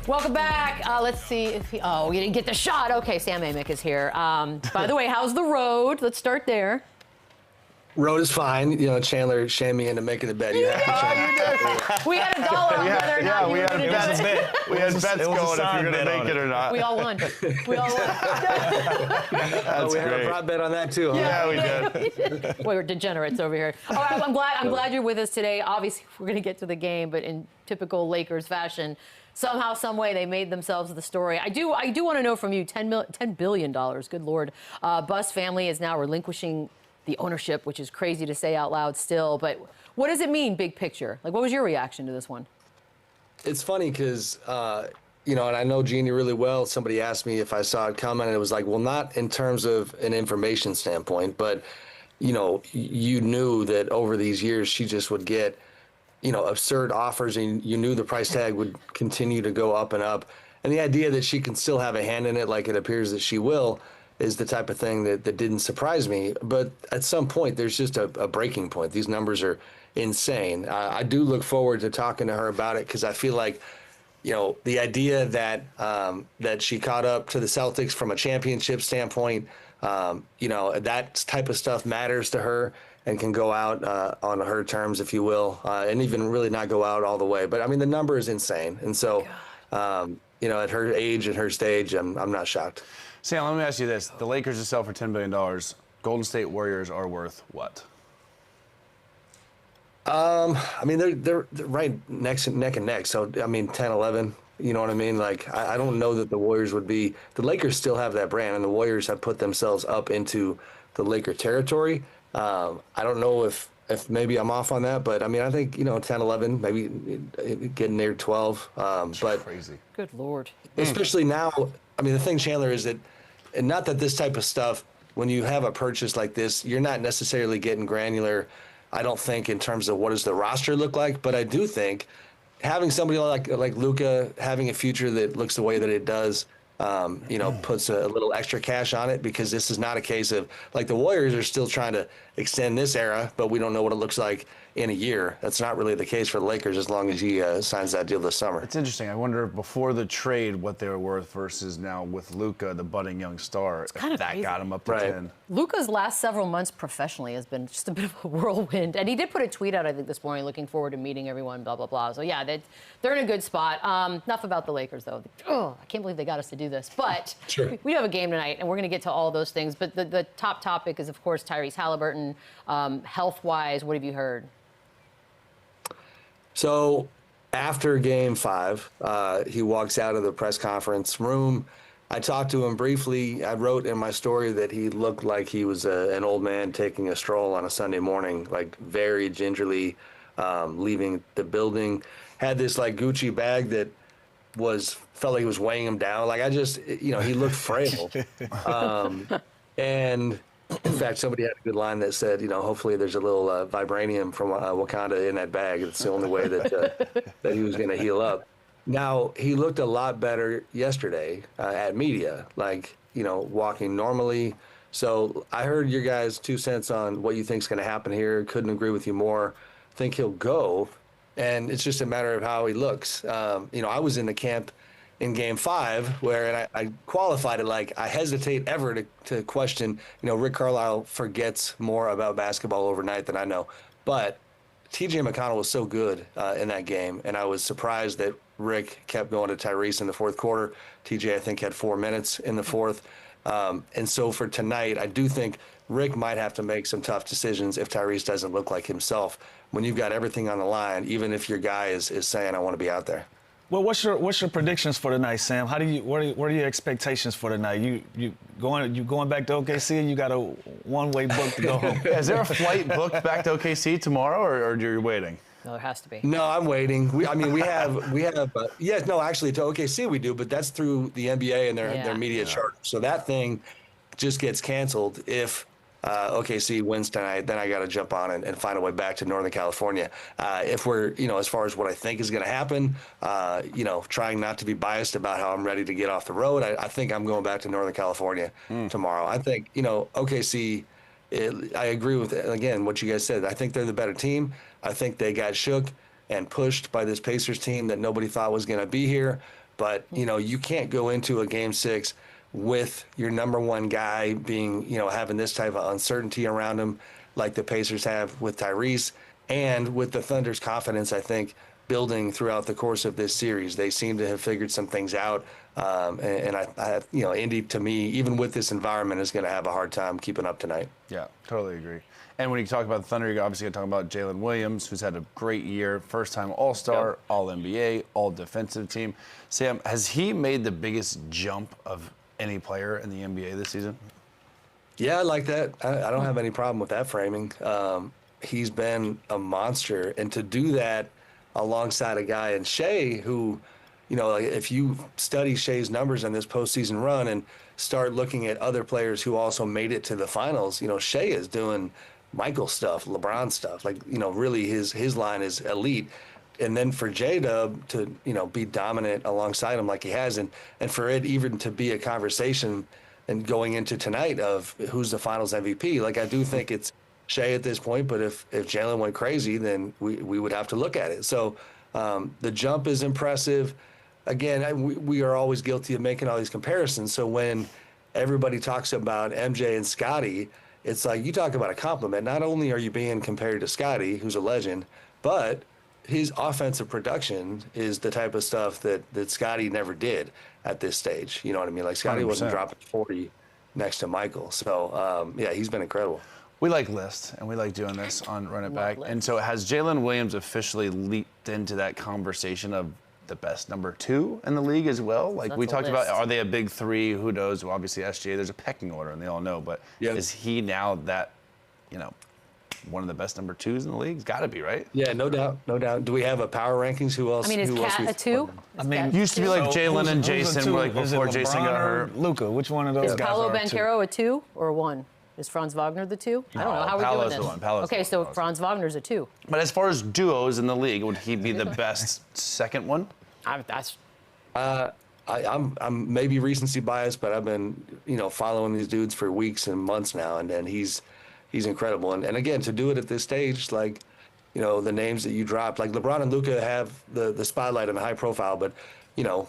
Welcome back. Let's see if he, oh, you didn't get the shot. Okay, Sam Amick is here. By the way, how's the road? Let's start there. Road is fine. You know, Chandler shamed me into making the bet. We had $1 on whether or not you were going to do it. We had bets going if you're going to make it or not. We all won. We all won. That's we had a prop bet on that too. Huh? Yeah, we did. We're degenerates over here. All right, I'm glad you're with us today. Obviously, we're going to get to the game, but in typical Lakers fashion, somehow, some way, they made themselves the story. I do want to know from you, $10 billion. Good Lord. Buss family is now relinquishing the ownership, which is crazy to say out loud still. But what does it mean, big picture? Like, what was your reaction to this one? It's funny because, you know, and I know Jeannie really well. Somebody asked me if I saw it coming, and it was like, well, not in terms of an information standpoint, but, you know, you knew that over these years she just would get, you know, absurd offers, and you knew the price tag would continue to go up and up. And the idea that she can still have a hand in it, like it appears that she will, is the type of thing that didn't surprise me. But at some point, there's just a breaking point. These numbers are insane. I do look forward to talking to her about it because I feel like, you know, the idea that that she caught up to the Celtics from a championship standpoint, you know, that type of stuff matters to her and can go out on her terms, if you will, and even really not go out all the way. But, I mean, the number is insane. And so, you know, at her age and her stage, I'm not shocked. Sam, let me ask you this. The Lakers just sell for $10 billion. Golden State Warriors are worth what? I mean, they're right neck and neck. So, I mean, 10, 11, you know what I mean? Like, I don't know that the Warriors would be – the Lakers still have that brand, and the Warriors have put themselves up into the Laker territory. I don't know if maybe I'm off on that, but, I mean, I think, you know, 10, 11, maybe getting near 12. But crazy. Good Lord. Especially now, I mean, the thing, Chandler, is that – and not that this type of stuff, when you have a purchase like this, you're not necessarily getting granular, I don't think, in terms of what does the roster look like. But I do think having somebody like Luka having a future that looks the way that it does, you know, puts a little extra cash on it, because this is not a case of, like, the Warriors are still trying to extend this era, but we don't know what it looks like in a year. That's not really the case for the Lakers as long as he signs that deal this summer. It's interesting. I wonder before the trade what they were worth versus now with Luka, the budding young star. It's kind of that crazy. Got him up to 10. Luka's last several months professionally has been just a bit of a whirlwind. And he did put a tweet out, I think, this morning, looking forward to meeting everyone, blah, blah, blah. So, yeah, they're in a good spot. Enough about the Lakers, though. Oh, I can't believe they got us to do this. But sure. We do have a game tonight, and we're going to get to all those things. But the top topic is, of course, Tyrese Haliburton. Health-wise, what have you heard? So after Game 5, he walks out of the press conference room. I talked to him briefly. I wrote in my story that he looked like he was an old man taking a stroll on a Sunday morning, like very gingerly leaving the building. Had this like Gucci bag that felt like it was weighing him down. Like, I just, you know, he looked frail. And in fact, somebody had a good line that said, you know, hopefully there's a little vibranium from Wakanda in that bag. It's the only way that that he was going to heal up. Now, he looked a lot better yesterday at media, like, you know, walking normally. So I heard your guys' 2 cents on what you think is going to happen here. Couldn't agree with you more. Think he'll go. And it's just a matter of how he looks. You know, I was in the camp in Game 5 where I qualified it like I hesitate ever to question, you know, Rick Carlisle forgets more about basketball overnight than I know. But T.J. McConnell was so good in that game, and I was surprised that Rick kept going to Tyrese in the fourth quarter. T.J., I think, had 4 minutes in the fourth. And so for tonight, I do think Rick might have to make some tough decisions if Tyrese doesn't look like himself when you've got everything on the line, even if your guy is saying, I want to be out there. Well, what's your predictions for tonight, Sam? What are your expectations for tonight? You going back to OKC, and you got a one-way book to go home? Is there a flight booked back to OKC tomorrow, or you're waiting? No, there has to be. No, I'm waiting. We have yes, no, actually to OKC we do, but that's through the NBA and their media charter. So that thing just gets canceled if OKC wins tonight. Then I got to jump on and find a way back to Northern California. If we're, you know, as far as what I think is going to happen, you know, trying not to be biased about how I'm ready to get off the road, I think I'm going back to Northern California tomorrow. I think, you know, OKC, I agree with, again, what you guys said. I think they're the better team. I think they got shook and pushed by this Pacers team that nobody thought was going to be here. But, you can't go into a game 6 with your number one guy being, having this type of uncertainty around him like the Pacers have with Tyrese, and with the Thunder's confidence, I think, building throughout the course of this series. They seem to have figured some things out. And I Indy, to me, even with this environment, is going to have a hard time keeping up tonight. Yeah, totally agree. And when you talk about the Thunder, you're obviously going to talk about Jalen Williams, who's had a great year, first-time All-Star, Yep. All-NBA, All-Defensive Team. Sam, has he made the biggest jump of any player in the NBA this season? Yeah, I like that. I don't have any problem with that framing. He's been a monster. And to do that alongside a guy in SHAI who, if you study SHAI's numbers in this postseason run and start looking at other players who also made it to the finals, SHAI is doing Michael stuff, LeBron stuff. Really his line is elite. And then for J-Dub to, be dominant alongside him like he has, and for it even to be a conversation and going into tonight of who's the finals MVP, I do think it's SHAI at this point, but if Jalen went crazy, then we would have to look at it. So the jump is impressive. Again, we are always guilty of making all these comparisons. So when everybody talks about MJ and Scotty, it's like you talk about a compliment. Not only are you being compared to Scotty, who's a legend, but his offensive production is the type of stuff that Scotty never did at this stage. You know what I mean? Like Scotty 100%. wasn't dropping 40 next to Michael. So, he's been incredible. We like lists, and we like doing this on Run It Back. lists. And so has Jalen Williams officially leaped into that conversation of the best number 2 in the league as well? Like we That's a talked about, list. are they a big 3? Who knows? Well, obviously SGA, there's a pecking order, and they all know. But Yeah. is he now that, one of the best number 2s in the league? It's got to be, right? Yeah, no doubt, no doubt. Do we have a power rankings? Who else? I mean, is who else Cat we- a 2? I mean, Used to be like Jalen and Who's a Jason, two? like Is it before Jason LeBron got or hurt. Luka, which one of those guys Paolo are a two? Banchero a 2 or a 1? Is Franz Wagner the 2? I don't know. How are we Paolo's doing the this? one. Paolo's Okay, the so one. Franz Wagner's a 2. But as far as duos in the league, would he be the best second one? That's I'm maybe recency biased, but I've been following these dudes for weeks and months now, and he's incredible. And again, to do it at this stage, the names that you dropped, like LeBron and Luka have the spotlight and the high profile, but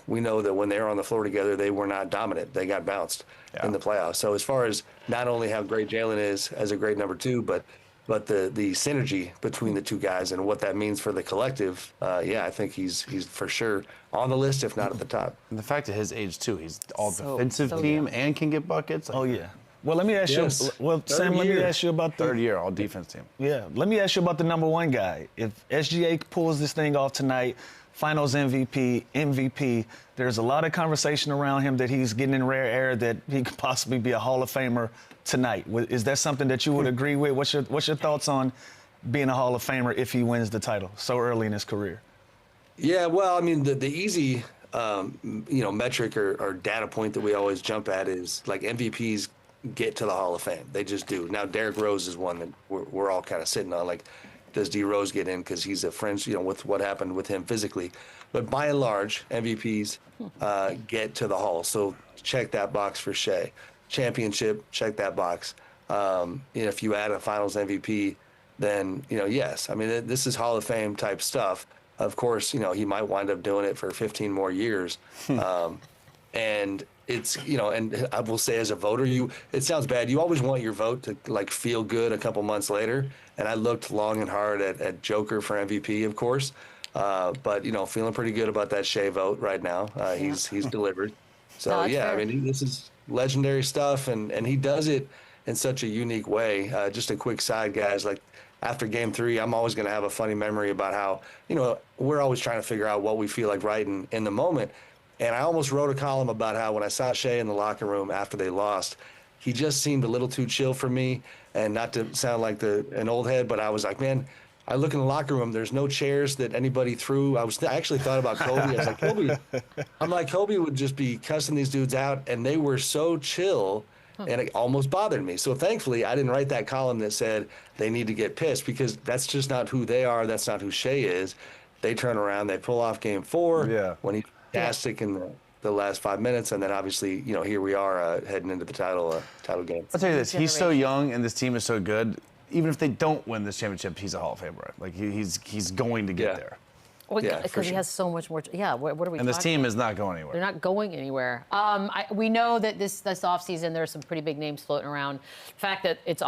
we know that when they were on the floor together, they were not dominant. They got bounced in the playoffs. So as far as not only how great Jalen is as a great number 2, but the synergy between the two guys and what that means for the collective, I think he's for sure on the list, if not at the top. And the fact of his age too, he's all So- defensive so team young. and can get buckets. Oh, yeah. Well, let me ask Yes. you. Well, Third Sam, let me year. ask you about the Third year all defense team. Yeah, let me ask you about the number 1 guy. If SGA pulls this thing off tonight, Finals MVP, there's a lot of conversation around him that he's getting in rare air that he could possibly be a Hall of Famer tonight. Is that something that you would agree with? What's your thoughts on being a Hall of Famer if he wins the title so early in his career? Yeah, well, I mean, the easy, metric or data point that we always jump at is like MVPs get to the Hall of Fame. They just do. Now, Derrick Rose is one that we're all kind of sitting on. Like, does D Rose get in because he's a friend, with what happened with him physically? But by and large, MVPs get to the Hall. So check that box for SHAI. Championship, check that box. If you add a Finals MVP, then yes. I mean, this is Hall of Fame type stuff. Of course, he might wind up doing it for 15 more years. And it's, and I will say as a voter, it sounds bad. You always want your vote to feel good a couple months later. And I looked long and hard at Joker for MVP, of course. But, feeling pretty good about that SHAI vote right now. He's delivered. So, No, that's yeah, fair. I mean, this is legendary stuff. And he does it in such a unique way. Just a quick side, guys, after game 3, I'm always going to have a funny memory about how, we're always trying to figure out what we feel like writing in the moment. And I almost wrote a column about how when I saw SHAI in the locker room after they lost, he just seemed a little too chill for me. And not to sound like an old head, but I was like, man, I look in the locker room, there's no chairs that anybody threw. I actually thought about Kobe. I was like, Kobe would just be cussing these dudes out, and they were so chill. And it almost bothered me. So thankfully, I didn't write that column that said they need to get pissed, because that's just not who they are. That's not who SHAI is. They turn around, they pull off game 4 when he's fantastic in the last 5 minutes. And then obviously, here we are heading into the title game. I'll tell you this, he's so young and this team is so good. Even if they don't win this championship, he's a Hall of Famer. Like he's going to get there. Well, Yeah, because for he sure. has so much more. Yeah, what are we And this talking team about? is not going anywhere. They're not going anywhere. We know that this offseason there's some pretty big names floating around. The fact that it's